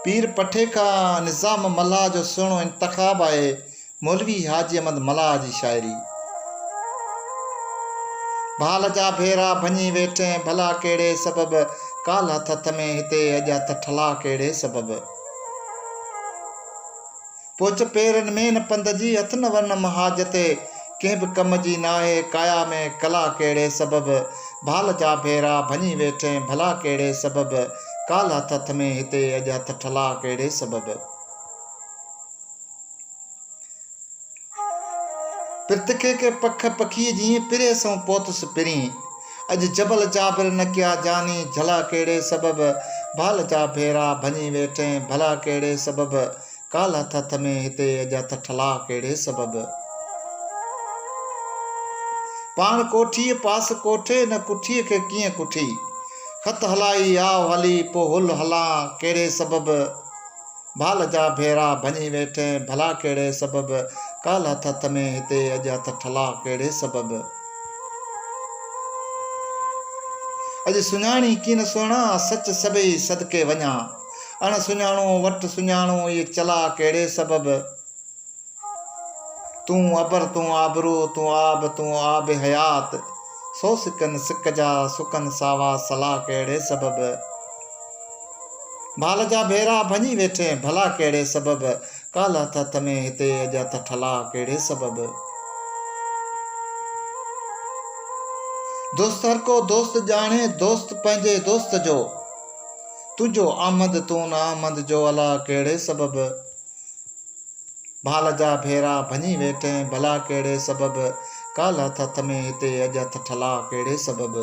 पीर पठे का निज़ाम मल्हा जो सुहिणो इंतखाब आहे मौलवी हाजी अहमद मल्हा जी शाइरी। भाल जा भेरा भञी वेठे भला कहिड़े सबब, काल हथ हथ में हिते अॼु हथ ठला कहिड़े सबब। पोच पेरनि में न पंध जी हथ न वन महाजते, कंहिं बि कम जी नाहे काया में कला कहिड़े सबब। भाल जा भेरा भञी वेठे भला कहिड़े सबब, काल हथ हथ में हिते अॼु हथ ठला कहिड़े सबब। पिरतिके के पख पखी जी पिरे सो पोतुस पिरी, अज जबल जाबिर न किया जानी झला कहिड़े सबब। भाल जा भेरा भञी वेठे भला कहिड़े सबब, काल हथ हथ में हिते अज हथ ठला कहिड़े सबब। पाण कोठी पास कोठे न कुठीअ खे कीअं कुठी, खत हलाई आव हली पो हुल हला कहिड़े सबब। भाल जा भेरा भञी वेठे भला कहिड़े सबब, काल हथ हथ में हिते अज हथ ठला कहिड़े सबब। अज सुञाणी की न सुहिणा सच सभई सदके वञा, अण सुञाणो वट सुञाणो ये चला कहिड़े सबब। तू अबर तू आबरू तू आब हयात, सो सिकन सिक जा सुकन सावा सला कहिड़े सबब। भाल जा भेरा भञी वेठे भला कहिड़े सबब, काल हथ हथ में हिते अज हथ ठला कहिड़े सबब। दोस्त हर को दोस्त जाने दोस्त पंहिंजे दोस्त जो, तुझो आमद तू न आमद जो अला कहिड़े सबब। भाल जा भेरा भञी वेठे भला कहिड़े सबब, काल हथ हथ में हिते अज हथ ठला कहिड़े सबब।